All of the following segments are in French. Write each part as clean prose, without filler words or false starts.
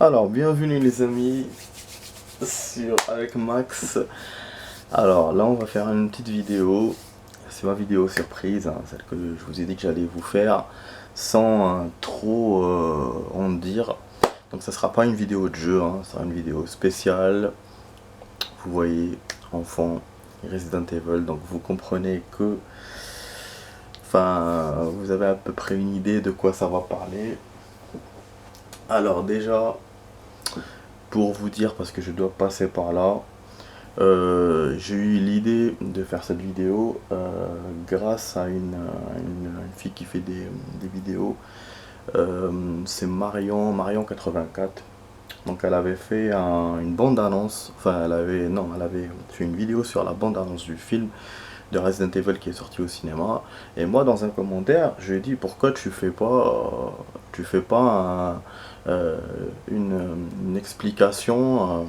Alors, bienvenue les amis avec Max. Alors là, on va faire une petite vidéo. C'est ma vidéo surprise, hein, celle que je vous ai dit que j'allais vous faire sans trop en dire. Donc ça sera pas une vidéo de jeu, hein, ça sera une vidéo spéciale. Vous voyez, enfant, Resident Evil, donc vous comprenez que... Enfin, vous avez à peu près une idée de quoi ça va parler. Alors déjà, pour vous dire, parce que je dois passer par là, j'ai eu l'idée de faire cette vidéo grâce à une fille qui fait des vidéos. C'est Marion 84. Donc elle avait fait une bande-annonce, enfin elle avait fait une vidéo sur la bande-annonce du film de Resident Evil qui est sorti au cinéma. Et moi dans un commentaire, je lui ai dit pourquoi tu fais pas une explication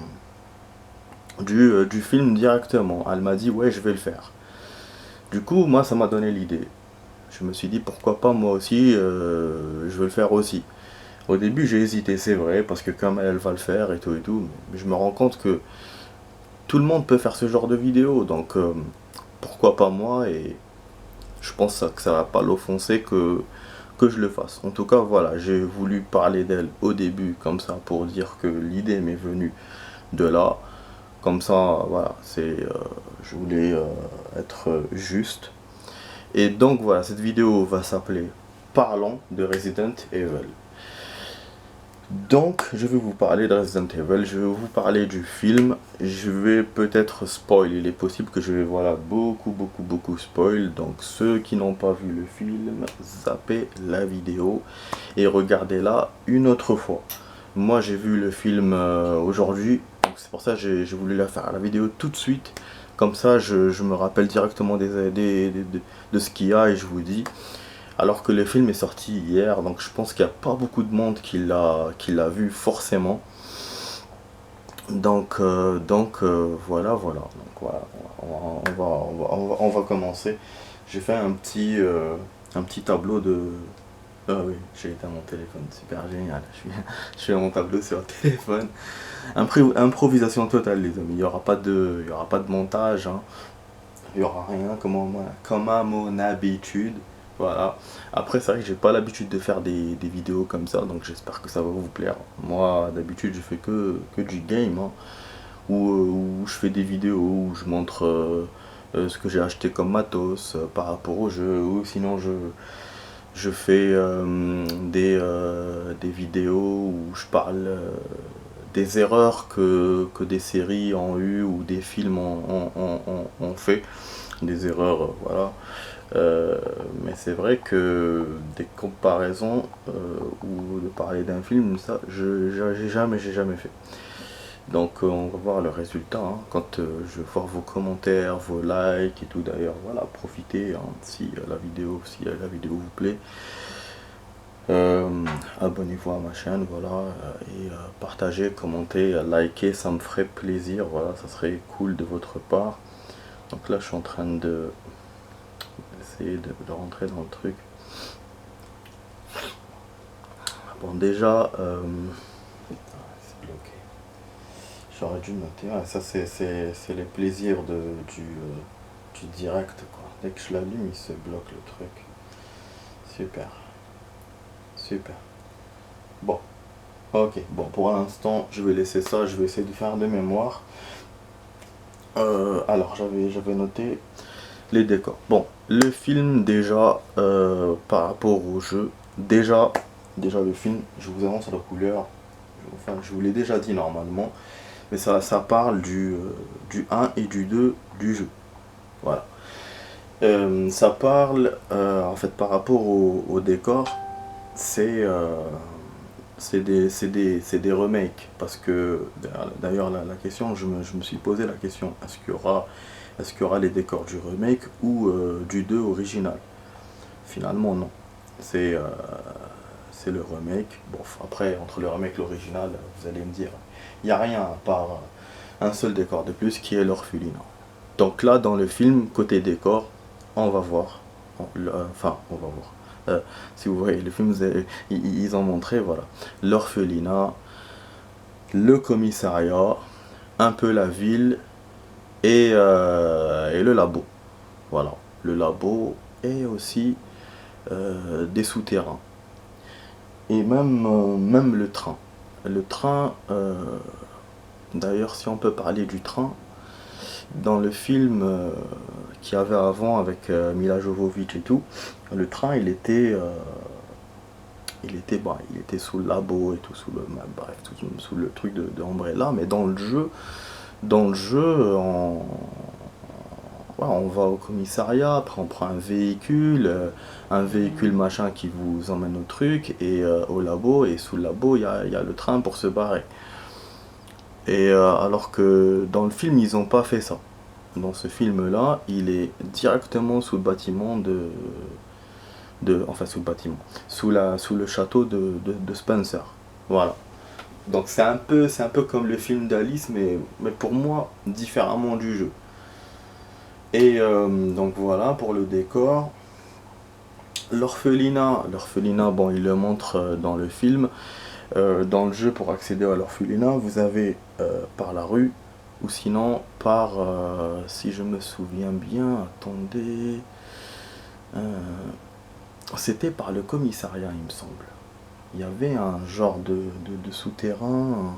du film directement. Elle m'a dit ouais, je vais le faire. Du coup moi ça m'a donné l'idée. Je me suis dit pourquoi pas moi aussi, je vais le faire aussi. Au début j'ai hésité, c'est vrai, parce que comme elle va le faire et tout, mais je me rends compte que tout le monde peut faire ce genre de vidéo, donc pourquoi pas moi, et je pense que ça va pas l'offenser que je le fasse. En tout cas voilà, j'ai voulu parler d'elle au début comme ça pour dire que l'idée m'est venue de là. Comme ça, voilà, je voulais être juste. Et donc voilà, cette vidéo va s'appeler Parlons de Resident Evil. Donc, je vais vous parler de Resident Evil, je vais vous parler du film, je vais peut-être spoil, il est possible que je vais, voilà, beaucoup spoil, donc ceux qui n'ont pas vu le film, zappez la vidéo et regardez-la une autre fois. Moi j'ai vu le film aujourd'hui, donc c'est pour ça que j'ai voulu la faire la vidéo tout de suite, comme ça je me rappelle directement de ce qu'il y a et je vous dis. Alors que le film est sorti hier, donc je pense qu'il n'y a pas beaucoup de monde qui l'a vu forcément. Donc, voilà. Donc voilà, on va commencer. J'ai fait un petit tableau de... Ah oui, j'ai éteint mon téléphone, super génial. Je suis à mon tableau sur le téléphone. Improvisation totale les amis, il n'y aura pas de montage, hein. Il n'y aura rien comme à mon habitude. Voilà. Après, c'est vrai que j'ai pas l'habitude de faire des vidéos comme ça, donc j'espère que ça va vous plaire. Moi, d'habitude, je fais que du game, hein, où je fais des vidéos où je montre ce que j'ai acheté comme matos par rapport au jeu, ou sinon je fais des vidéos où je parle des erreurs que des séries ont eu ou des films ont fait, des erreurs, voilà. Mais c'est vrai que des comparaisons ou de parler d'un film, ça, j'ai jamais fait. Donc on va voir le résultat, hein, quand je vais voir vos commentaires, vos likes et tout. D'ailleurs, voilà, profitez, hein, si la vidéo vous plaît. Abonnez-vous à ma chaîne, voilà, et partagez, commentez, likez, ça me ferait plaisir, voilà, ça serait cool de votre part. Donc là, je suis en train de essayer de rentrer dans le truc. Bon, déjà, c'est bloqué. J'aurais dû noter. Ah, ça, c'est les plaisirs du direct, quoi. Dès que je l'allume, il se bloque le truc. Super. Super. Bon. Ok. Bon, pour l'instant, je vais laisser ça. Je vais essayer de faire de mémoire. Alors, j'avais noté les décors. Bon, le film, déjà, par rapport au jeu, déjà le film, je vous annonce la couleur. Enfin, je vous l'ai déjà dit normalement. Mais ça parle du 1 et du 2 du jeu. Voilà. Ça parle, en fait, par rapport au décor, c'est des remakes. Parce que, d'ailleurs, la question, je me suis posé la question, est-ce qu'il y aura les décors du remake ou du 2 original? Finalement, non. C'est le remake. Bon, après, entre le remake et l'original, vous allez me dire, il n'y a rien à part un seul décor de plus qui est l'orphelinat. Donc là, dans le film, côté décor, on va voir. Enfin, on va voir. Si vous voyez le film, ils ont montré, voilà, l'orphelinat. le commissariat, un peu la ville et le labo. Voilà, le labo et aussi des souterrains. Et même le train. Le train, d'ailleurs, si on peut parler du train, dans le film qu'il y avait avant avec Mila Jovovich et tout, le train il était sous le labo et tout, bref, sous le truc de Umbrella, mais dans le jeu, ouais, on va au commissariat, après on prend un véhicule machin qui vous emmène au truc, et au labo, et sous le labo, il y a le train pour se barrer. Et alors que dans le film, ils n'ont pas fait ça. Dans ce film-là, il est directement sous le bâtiment enfin sous le bâtiment, sous le château de Spencer. Voilà. Donc c'est un peu comme le film d'Alice, mais pour moi, différemment du jeu. Et donc voilà pour le décor. L'orphelinat, bon, il le montre dans le film. Dans le jeu, pour accéder à l'orphelinat, vous avez par la rue, ou sinon par, si je me souviens bien, attendez, c'était par le commissariat, il me semble. Il y avait un genre de souterrain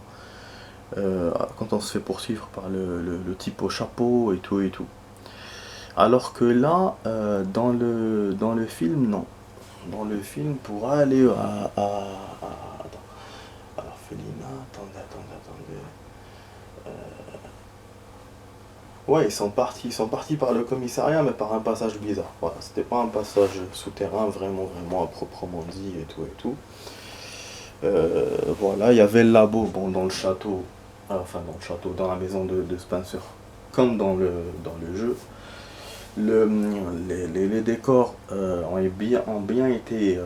quand on se fait poursuivre par le type au chapeau et tout et tout. Alors que là, dans le film, non. Dans le film, pour aller attends, à l'orphelinat, attendez. Ouais, ils sont partis par le commissariat, mais par un passage bizarre. Voilà, c'était pas un passage souterrain, vraiment à proprement dit et tout et tout. Voilà, il y avait le labo, bon, dans le château, enfin dans le château, dans la maison de Spencer, comme dans le jeu. Le, les décors ont bien été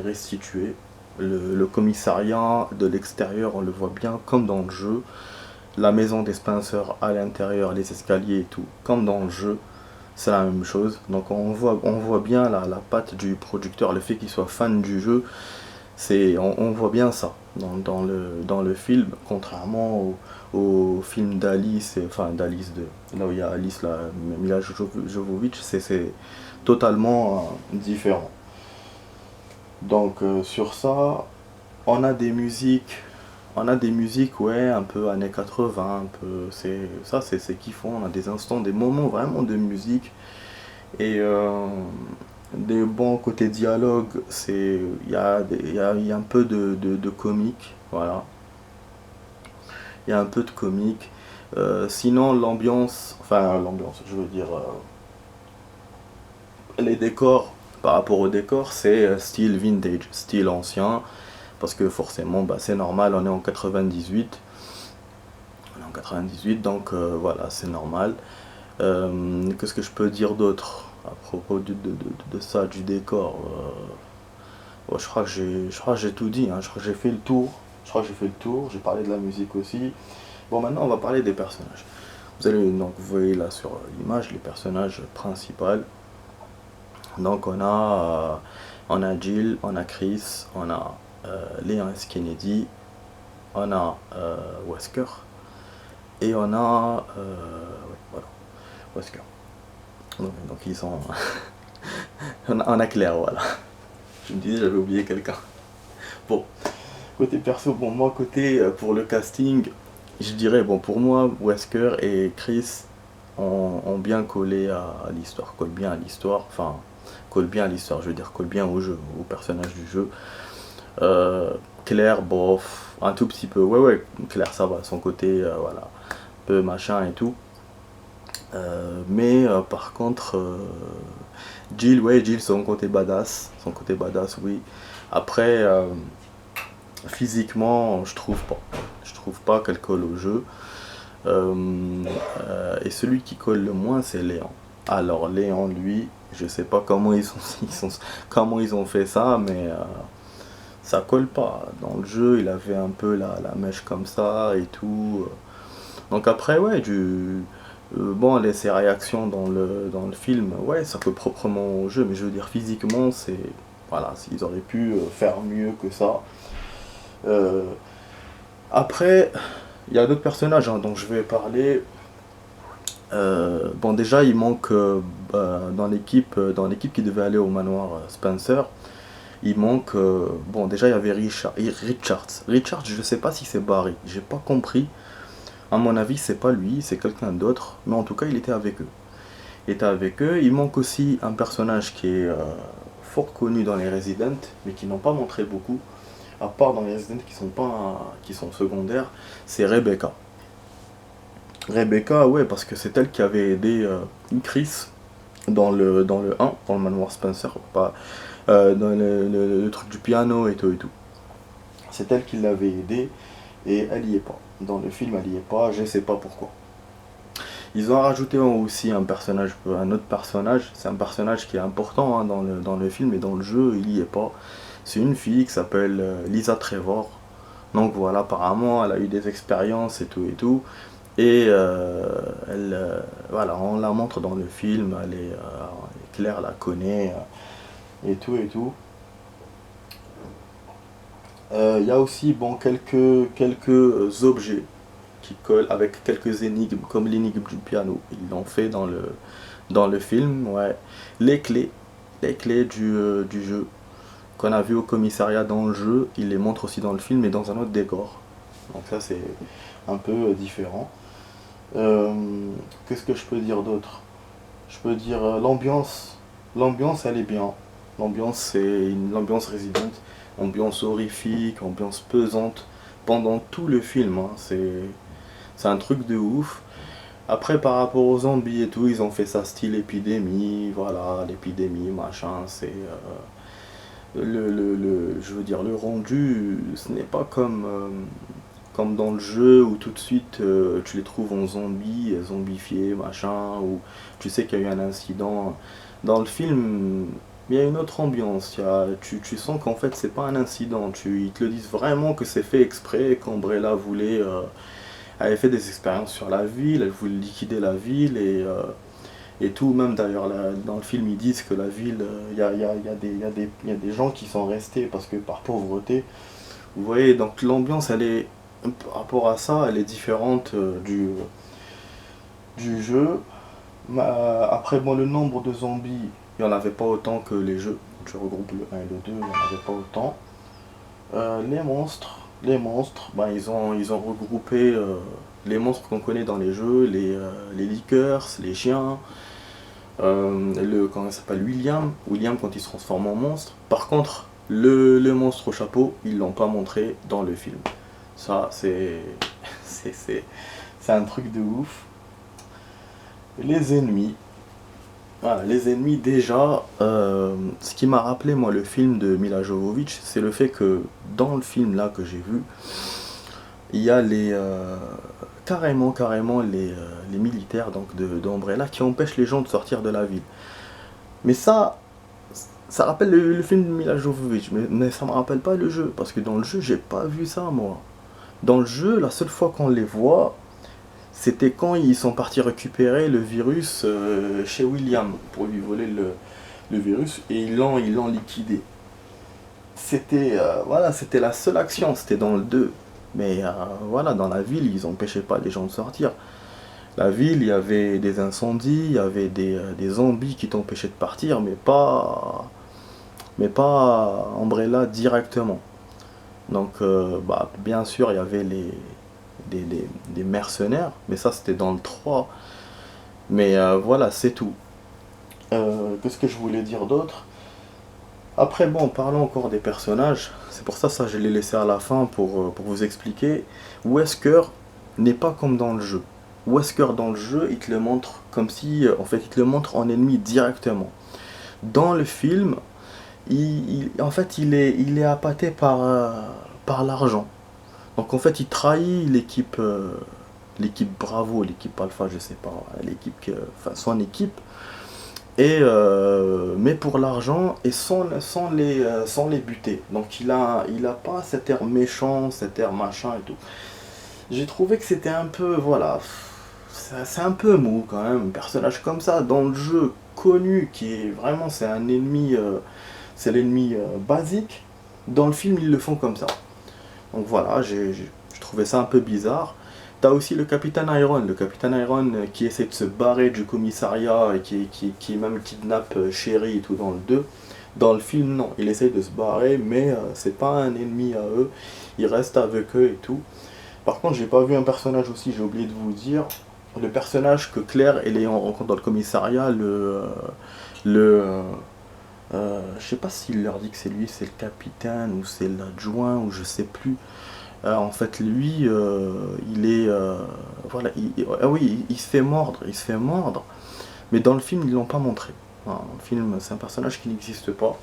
restitués. Le commissariat de l'extérieur, on le voit bien comme dans le jeu. La maison des Spencer à l'intérieur, les escaliers et tout, comme dans le jeu, c'est la même chose. Donc on voit bien la patte du producteur, le fait qu'il soit fan du jeu. On voit bien ça dans le film, contrairement au film d'Alice, enfin d'Alice là où il y a Alice, là, Mila Jovovich, c'est totalement différent. Donc sur ça, on a des musiques, ouais, un peu années 80, un peu, c'est kiffant, on a des instants, des moments vraiment de musique, et des bons côtés dialogue, il y a un peu de comique, voilà, il y a un peu de comique. Sinon l'ambiance, je veux dire, les décors, par rapport aux décors, c'est style vintage, style ancien, parce que forcément, bah, c'est normal, on est en 98, donc voilà, c'est normal. Qu'est-ce que je peux dire d'autre à propos de ça, du décor? Ouais, je crois que j'ai tout dit, hein. Je crois que j'ai fait le tour. J'ai parlé de la musique aussi. Bon, maintenant, on va parler des personnages. Vous voyez là sur l'image les personnages principaux. Donc, on a Jill, on a Chris, on a Leon S. Kennedy, on a Wesker, et on a ouais, voilà, Wesker. Donc ils sont on a Claire, voilà. Je me disais, j'avais oublié quelqu'un. Bon, côté perso, bon, moi, côté pour le casting, je dirais, bon, pour moi, Wesker et Chris ont bien collé à l'histoire, collent bien à l'histoire, enfin, collent bien à l'histoire, je veux dire, collent bien au jeu, au personnage du jeu. Claire, bof, un tout petit peu, ouais, Claire, ça va, son côté, voilà, un peu machin et tout. Mais par contre, Jill, son côté badass, oui. Après, physiquement, je trouve pas qu'elle colle au jeu. Et celui qui colle le moins, c'est Léon. Alors Léon, lui, je sais pas comment comment ils ont fait ça, mais ça colle pas. Dans le jeu, il avait un peu la mèche comme ça et tout. Donc après, ouais, bon, ses réactions dans le film, ouais, ça colle proprement au jeu, mais je veux dire, physiquement, voilà, ils auraient pu faire mieux que ça. Après, il y a d'autres personnages dont je vais parler. Bon, déjà, il manque dans l'équipe qui devait aller au manoir Spencer. Il manque. Bon, déjà, il y avait Richards. Richards, je sais pas si c'est Barry. J'ai pas compris. À mon avis, c'est pas lui, c'est quelqu'un d'autre. Mais en tout cas, il était avec eux. Il était avec eux. Il manque aussi un personnage qui est fort connu dans les Resident, mais qui n'ont pas montré beaucoup. À part dans les Resident qui sont secondaires, c'est Rebecca. Rebecca, ouais, parce que c'est elle qui avait aidé Chris dans le 1, dans le manoir Spencer, pas, dans le truc du piano et tout et tout. C'est elle qui l'avait aidé et elle y est pas. Dans le film, elle y est pas, je sais pas pourquoi. Ils ont rajouté aussi un autre personnage, c'est un personnage qui est important dans le film et dans le jeu, il y est pas. C'est une fille qui s'appelle Lisa Trevor. Donc voilà, apparemment, elle a eu des expériences et tout et tout. Et voilà, on la montre dans le film, Claire la connaît et tout et tout. Il y a aussi bon, quelques objets qui collent avec quelques énigmes, comme l'énigme du piano. Ils l'ont fait dans le film, ouais. Les clés, les clés du jeu qu'on a vu au commissariat dans le jeu, ils les montrent aussi dans le film, mais dans un autre décor. Donc ça c'est un peu différent. Qu'est-ce que je peux dire d'autre? Je peux dire l'ambiance. L'ambiance, elle est bien. L'ambiance, c'est l'ambiance résidente. Ambiance horrifique, ambiance pesante. Pendant tout le film, hein. C'est un truc de ouf. Après, par rapport aux zombies et tout, ils ont fait ça style épidémie. Voilà, l'épidémie, machin. C'est. Je veux dire, le rendu, ce n'est pas comme dans le jeu où tout de suite tu les trouves en zombies, zombifiés, machin, ou tu sais qu'il y a eu un incident. Dans le film, il y a une autre ambiance. Tu sens qu'en fait c'est pas un incident. Ils te le disent vraiment que c'est fait exprès, qu'Umbrella avait fait des expériences sur la ville, elle voulait liquider la ville et tout. Même d'ailleurs dans le film ils disent que la ville, il y a des gens qui sont restés parce que par pauvreté. Vous voyez, donc l'ambiance elle est par rapport à ça, elle est différente du jeu. Après, bon, le nombre de zombies, il n'y en avait pas autant que les jeux. Je regroupe le 1 et le 2, il n'y en avait pas autant. Les monstres, ben, ils ont regroupé les monstres qu'on connaît dans les jeux, les lickers, les chiens, comment il s'appelle, William quand il se transforme en monstre. Par contre, le monstre au chapeau, ils l'ont pas montré dans le film. Ça, c'est un truc de ouf. Les ennemis. Voilà, les ennemis déjà, ce qui m'a rappelé moi le film de Mila Jovovich, c'est le fait que dans le film là que j'ai vu, il y a carrément les militaires donc d'Umbrella qui empêchent les gens de sortir de la ville. Mais ça rappelle le film de Mila Jovovich, mais ça me rappelle pas le jeu, parce que dans le jeu j'ai pas vu ça moi. Dans le jeu, la seule fois qu'on les voit, c'était quand ils sont partis récupérer le virus chez William pour lui voler le virus et ils l'ont liquidé. C'était la seule action, c'était dans le 2. Mais voilà, dans la ville, ils n'empêchaient pas les gens de sortir. La ville, il y avait des incendies, il y avait des zombies qui t'empêchaient de partir, mais pas Umbrella directement. Donc, bien sûr, il y avait des mercenaires, mais ça c'était dans le 3. Mais voilà, c'est tout. Qu'est-ce que je voulais dire d'autre? Après, bon, parlons encore des personnages. C'est pour ça je l'ai laissé à la fin pour vous expliquer. Wesker n'est pas comme dans le jeu. Wesker dans le jeu, il te le montre comme si, en fait, il te le montre en ennemi directement. Dans le film, en fait, il est appâté par l'argent. Donc en fait, il trahit l'équipe Bravo, l'équipe Alpha, je sais pas, enfin son équipe, mais pour l'argent et sans les buter. Donc il a pas cet air méchant, cet air machin et tout. J'ai trouvé que c'était un peu, voilà, c'est un peu mou quand même, un personnage comme ça dans le jeu connu qui est vraiment, c'est un ennemi, c'est l'ennemi basique. Dans le film, ils le font comme ça. Donc voilà, je trouvais ça un peu bizarre. T'as aussi le Capitaine Iron qui essaie de se barrer du commissariat et qui même kidnappe Sherry et tout dans le 2. Dans le film, non, il essaie de se barrer, mais c'est pas un ennemi à eux, il reste avec eux et tout. Par contre, j'ai pas vu un personnage aussi, j'ai oublié de vous dire, le personnage que Claire et Léon rencontrent dans le commissariat, le je sais pas s'il leur dit que c'est lui, c'est le capitaine ou c'est l'adjoint ou je sais plus. En fait, lui, il est, voilà, ah oui, il se fait mordre, mais dans le film, ils l'ont pas montré. Voilà, dans le film, c'est un personnage qui n'existe pas.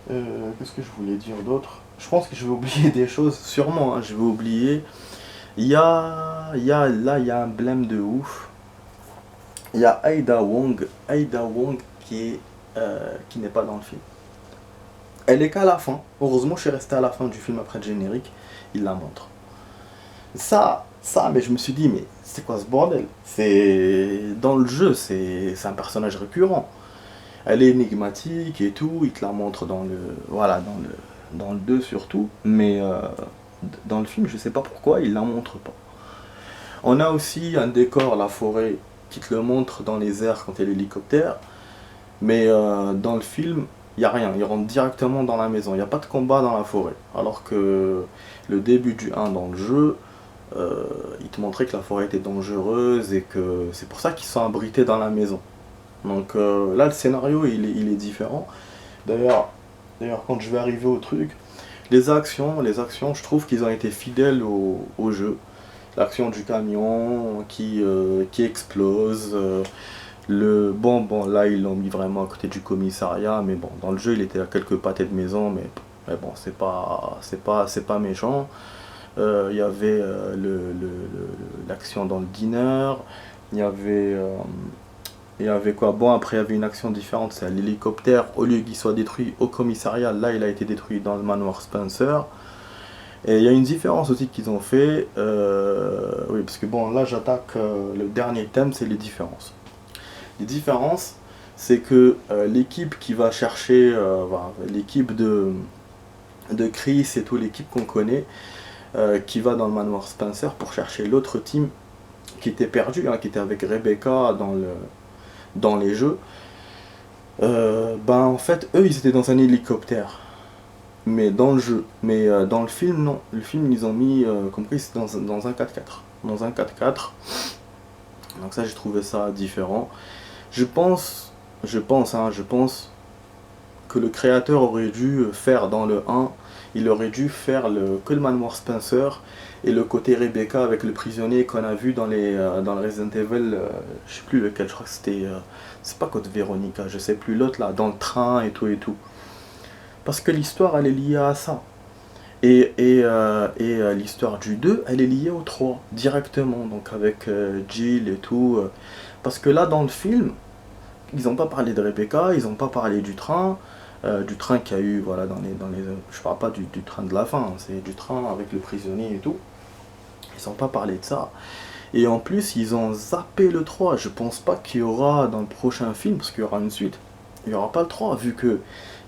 Qu'est-ce que je voulais dire d'autre? Je pense que je vais oublier des choses, sûrement, hein, je vais oublier. Là, il y a un blême de ouf. Il y a Aida Wong qui n'est pas dans le film. Elle est qu'à la fin. Heureusement, je suis resté à la fin du film après le générique. Il la montre. Mais je me suis dit, mais c'est quoi ce bordel? C'est dans le jeu, c'est un personnage récurrent. Elle est énigmatique et tout. Il te la montre dans le, voilà, dans le 2 surtout. Mais dans le film, je sais pas pourquoi il la montre pas. On a aussi un décor, la forêt, qui te le montre dans les airs quand il y a l'hélicoptère. Mais dans le film, il n'y a rien. Il rentre directement dans la maison. Il n'y a pas de combat dans la forêt. Alors que le début du 1 dans le jeu, il te montrait que la forêt était dangereuse et que c'est pour ça qu'ils sont abrités dans la maison. Donc là, le scénario, il est différent. D'ailleurs, quand je vais arriver au truc, les actions, je trouve qu'ils ont été fidèles au jeu. L'action du camion qui explose. Bon, là ils l'ont mis vraiment à côté du commissariat, mais bon, dans le jeu il était à quelques pâtés de maison, mais bon, c'est pas méchant. Il y avait l'action dans le diner, il y avait quoi? Bon, après il y avait une action différente, c'est l'hélicoptère, au lieu qu'il soit détruit au commissariat, là il a été détruit dans le manoir Spencer. Et il y a une différence aussi qu'ils ont fait, oui, parce que bon, là j'attaque le dernier thème, c'est les différences. Les différences, c'est que l'équipe qui va chercher, voilà, l'équipe de Chris et toute l'équipe qu'on connaît, qui va dans le manoir Spencer pour chercher l'autre team qui était perdu, hein, qui était avec Rebecca dans les jeux, en fait, eux, ils étaient dans un hélicoptère. Mais dans le jeu, dans le film, non. Le film, ils ont mis, comme quoi, c'est dans un 4x4. Dans un 4x4. Donc ça, j'ai trouvé ça différent. Je pense que le créateur aurait dû faire dans le 1, il aurait dû faire que le manoir Spencer et le côté Rebecca avec le prisonnier qu'on a vu dans le Resident Evil, je sais plus lequel, je crois que c'était, c'est pas Code Veronica, je sais plus, l'autre là, dans le train et tout. Parce que l'histoire, elle est liée à ça. Et l'histoire du 2, elle est liée au 3, directement, donc avec Jill et tout. Parce que là, dans le film, ils n'ont pas parlé de Rebecca, ils n'ont pas parlé du train qu'il y a eu, voilà, je parle pas du train de la fin, hein, c'est du train avec le prisonnier et tout. Ils n'ont pas parlé de ça. Et en plus, ils ont zappé le 3. Je pense pas qu'il y aura dans le prochain film, parce qu'il y aura une suite. Il n'y aura pas le 3, vu que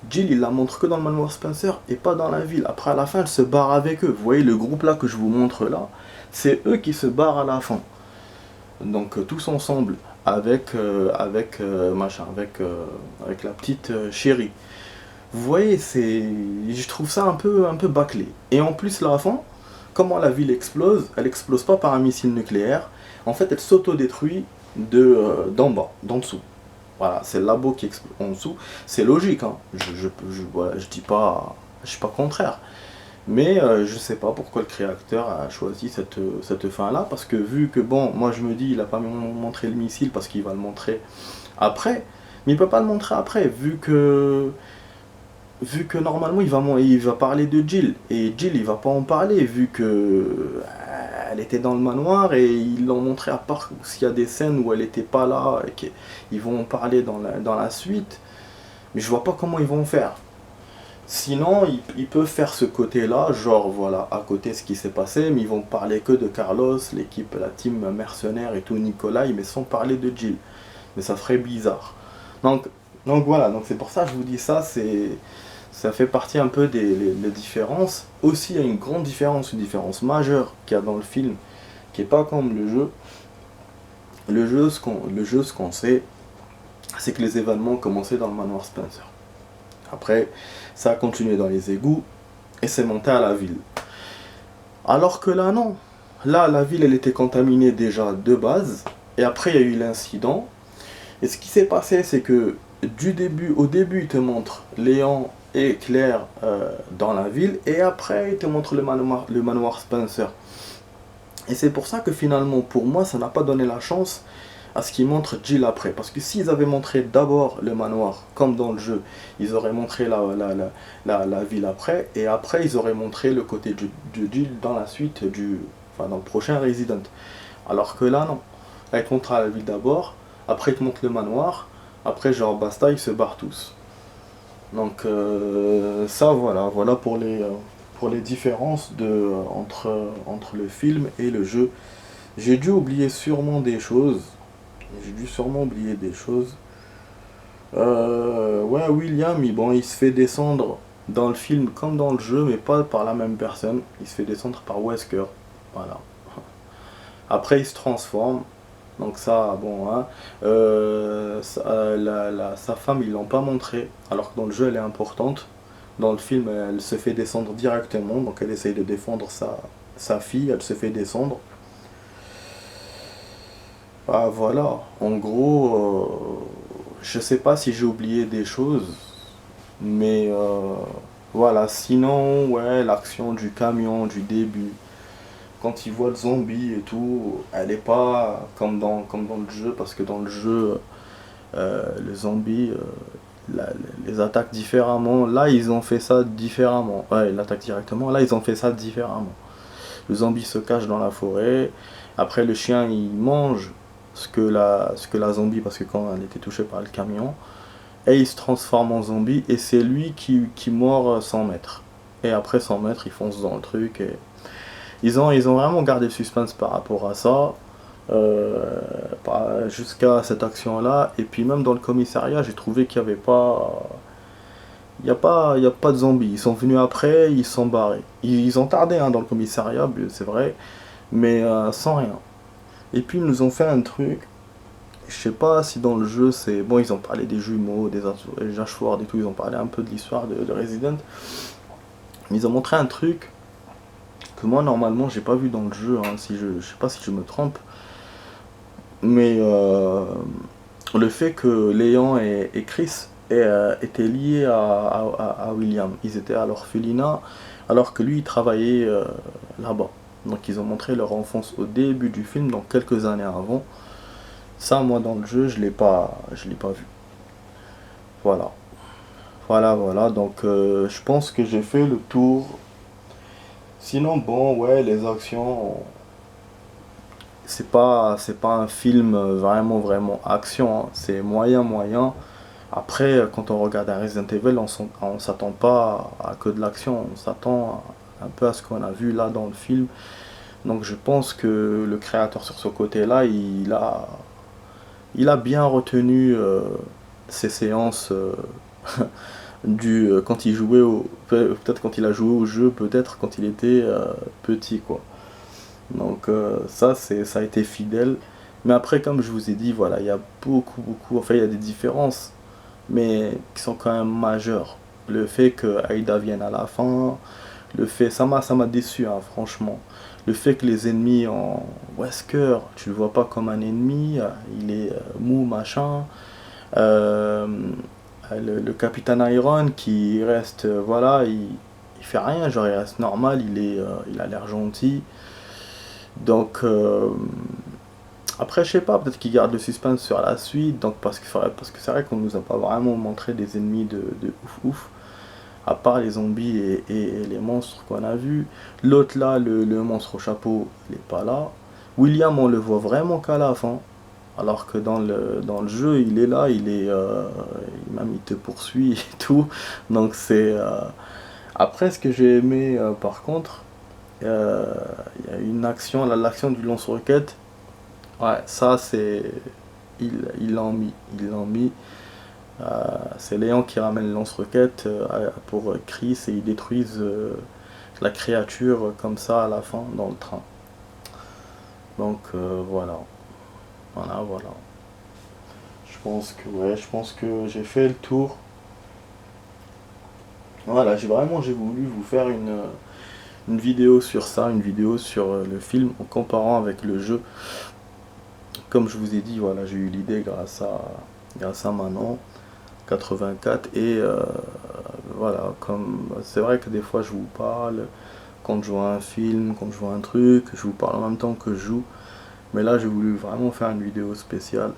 Jill, il la montre que dans le manoir Spencer et pas dans la ville. Après, à la fin, elle se barre avec eux. Vous voyez, le groupe là que je vous montre là, c'est eux qui se barrent à la fin. Donc, tous ensemble, avec la petite Chérie. Vous voyez, je trouve ça un peu bâclé. Et en plus, là, à la fin, comment la ville explose, elle explose pas par un missile nucléaire. En fait, elle s'auto-détruit d'en bas, d'en dessous. Voilà, c'est le labo qui explose en dessous. C'est logique, hein. Voilà, je suis pas contraire. Mais je sais pas pourquoi le créateur a choisi cette fin-là. Parce que vu que, bon, moi je me dis, il a pas montré le missile parce qu'il va le montrer après. Mais il peut pas le montrer après, vu que normalement il va parler de Jill. Et Jill, il va pas en parler, vu que elle était dans le manoir et ils l'ont montré à part s'il y a des scènes où elle était pas là et qu'ils vont en parler dans la suite. Mais je vois pas comment ils vont faire. Sinon, ils peuvent faire ce côté-là, genre voilà, à côté ce qui s'est passé, mais ils vont parler que de Carlos, l'équipe, la team mercenaire et tout, Nikolai, mais sans parler de Jill. Mais ça ferait bizarre. Donc voilà, donc c'est pour ça que je vous dis ça, ça fait partie un peu les différences. Aussi, il y a une différence majeure qu'il y a dans le film, qui est pas comme le jeu. Ce qu'on sait, c'est que les événements ont commencé dans le manoir Spencer. Après, ça a continué dans les égouts et c'est monté à la ville. Alors que là, non. Là, la ville, elle était contaminée déjà de base. Et après, il y a eu l'incident. Et ce qui s'est passé, c'est que au début, il te montre Léon et Claire dans la ville. Et après, il te montre le manoir Spencer. Et c'est pour ça que finalement, pour moi, ça n'a pas donné la chance à ce qu'ils montrent Jill après. Parce que s'ils avaient montré d'abord le manoir, comme dans le jeu, ils auraient montré la ville après, et après ils auraient montré le côté de Jill dans la suite, dans le prochain Resident. Alors que là, non. Là, ils te montrent la ville d'abord, après ils te montrent le manoir, après genre basta, ils se barrent tous. Donc ça, voilà pour les différences entre le film et le jeu. J'ai dû oublier sûrement des choses. J'ai dû sûrement oublier des choses. Ouais, William, bon, il se fait descendre dans le film comme dans le jeu, mais pas par la même personne. Il se fait descendre par Wesker. Voilà. Après, il se transforme. Donc ça, bon, hein. Sa femme, ils l'ont pas montré, alors que dans le jeu, elle est importante. Dans le film, elle se fait descendre directement, donc elle essaye de défendre sa fille, elle se fait descendre. Ah voilà, en gros, je sais pas si j'ai oublié des choses, mais voilà, sinon, ouais, l'action du camion du début, quand il voit le zombie et tout, elle est pas comme dans le jeu, parce que dans le jeu, les zombies, la- les attaquent différemment. Là, ils ont fait ça différemment. Ouais, ils l'attaquent directement, là, ils ont fait ça différemment. Le zombie se cache dans la forêt, après le chien, il mange ce que la zombie, parce que quand elle était touchée par le camion, et il se transforme en zombie, et c'est lui qui mord 100 mètres. Et après 100 mètres, il fonce dans le truc, et ils ont vraiment gardé le suspense par rapport à ça, jusqu'à cette action-là. Et puis même dans le commissariat, j'ai trouvé qu'il n'y avait pas... Il y a pas de zombies. Ils sont venus après, ils sont barrés. Ils ont tardé hein, dans le commissariat, c'est vrai, mais sans rien. Et puis ils nous ont fait un truc, je sais pas si dans le jeu c'est... Bon, ils ont parlé des jumeaux, des Ashford et tout, ils ont parlé un peu de l'histoire de Resident. Mais ils ont montré un truc que moi normalement j'ai pas vu dans le jeu, hein, si je sais pas si je me trompe. Mais le fait que Léon et Chris étaient liés à William. Ils étaient à l'orphelinat alors que lui il travaillait là-bas. Donc ils ont montré leur enfance au début du film, donc quelques années avant. Ça, moi, dans le jeu, je l'ai pas vu. Voilà. Voilà. Donc, je pense que j'ai fait le tour. Sinon, bon, ouais, les actions, c'est pas un film vraiment action, hein. C'est moyen. Après, quand on regarde un Resident Evil, on s'attend pas à que de l'action. On s'attend un peu à ce qu'on a vu là dans le film. Donc, je pense que le créateur sur ce côté-là, il a bien retenu ces séances quand il jouait peut-être quand il a joué au jeu, peut-être quand il était petit quoi. Donc ça a été fidèle. Mais après comme je vous ai dit, voilà, il y a beaucoup, enfin il y a des différences, mais qui sont quand même majeures. Le fait que Aïda vienne à la fin, ça m'a déçu hein, franchement. Le fait que les ennemis en Wesker, tu le vois pas comme un ennemi, il est mou machin. Euh, le capitaine Iron qui reste, voilà, il fait rien, genre il reste normal, il a l'air gentil. Donc après je sais pas, peut-être qu'il garde le suspense sur la suite, donc parce que c'est vrai qu'on nous a pas vraiment montré des ennemis de ouf. À part les zombies et les monstres qu'on a vus. L'autre là, le monstre au chapeau, il est pas là. William, on le voit vraiment qu'à la fin. Alors que dans le jeu, il est là, même il te poursuit et tout. Donc c'est... Après, ce que j'ai aimé par contre, il y a une action, l'action du lance-roquette. Ouais, ça c'est... Ils l'ont mis. C'est Léon qui ramène le lance-roquette pour Chris et ils détruisent la créature comme ça à la fin dans le train. Donc voilà, voilà. Je pense que j'ai fait le tour. Voilà, j'ai voulu vous faire une vidéo sur ça, une vidéo sur le film en comparant avec le jeu. Comme je vous ai dit, voilà, j'ai eu l'idée grâce à Manon 84 et voilà, comme c'est vrai que des fois je vous parle quand je vois un film, quand je vois un truc, je vous parle en même temps que je joue. Mais là, j'ai voulu vraiment faire une vidéo spéciale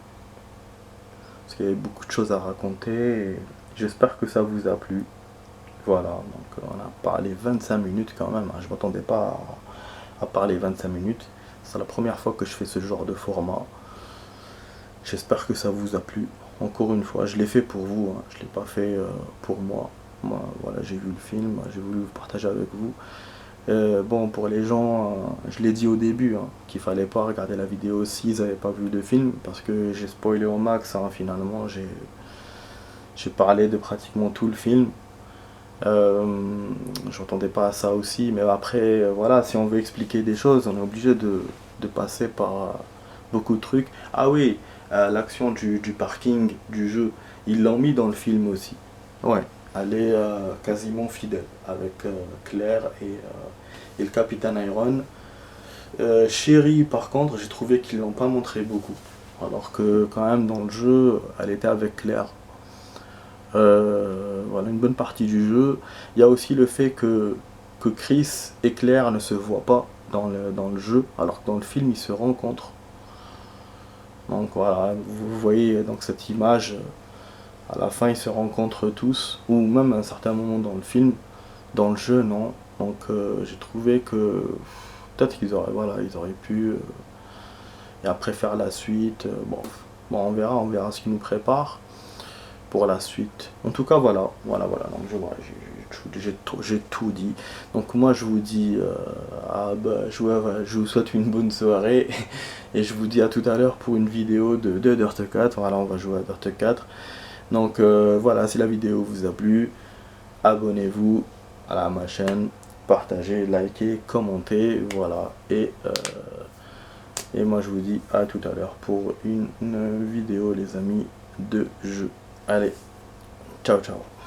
parce qu'il y avait beaucoup de choses à raconter et j'espère que ça vous a plu. Voilà, donc on a parlé 25 minutes quand même, hein. Je m'attendais pas à parler 25 minutes. C'est la première fois que je fais ce genre de format. J'espère que ça vous a plu. Encore une fois, je l'ai fait pour vous, hein. Je ne l'ai pas fait pour moi. Moi, voilà, j'ai vu le film, j'ai voulu vous partager avec vous. Bon, pour les gens, je l'ai dit au début, hein, qu'il fallait pas regarder la vidéo s'ils n'avaient pas vu le film, parce que j'ai spoilé au max, hein, finalement, j'ai parlé de pratiquement tout le film. J'entendais pas à ça aussi, mais après, voilà, si on veut expliquer des choses, on est obligé de passer par beaucoup de trucs. Ah oui, l'action du parking du jeu, ils l'ont mis dans le film aussi. Ouais, elle est quasiment fidèle avec Claire et le Capitaine Iron. Sherry, par contre, j'ai trouvé qu'ils l'ont pas montré beaucoup. Alors que quand même dans le jeu, elle était avec Claire. Voilà une bonne partie du jeu. Il y a aussi le fait que Chris et Claire ne se voient pas dans le jeu, alors que dans le film ils se rencontrent. Donc voilà, vous voyez donc cette image, à la fin ils se rencontrent tous, ou même à un certain moment dans le film, dans le jeu non. Donc j'ai trouvé que peut-être ils auraient pu et après faire la suite. Bon, on verra ce qui nous prépare pour la suite. En tout cas, voilà. Donc, j'ai tout dit. Donc, moi, je vous dis, je vous souhaite une bonne soirée. Et je vous dis à tout à l'heure pour une vidéo de Dirt 4. Voilà, on va jouer à Dirt 4. Donc, voilà, si la vidéo vous a plu, abonnez-vous à ma chaîne, partagez, likez, commentez. Voilà. Et moi, je vous dis à tout à l'heure pour une vidéo, les amis, de jeu. Allez, ciao ciao.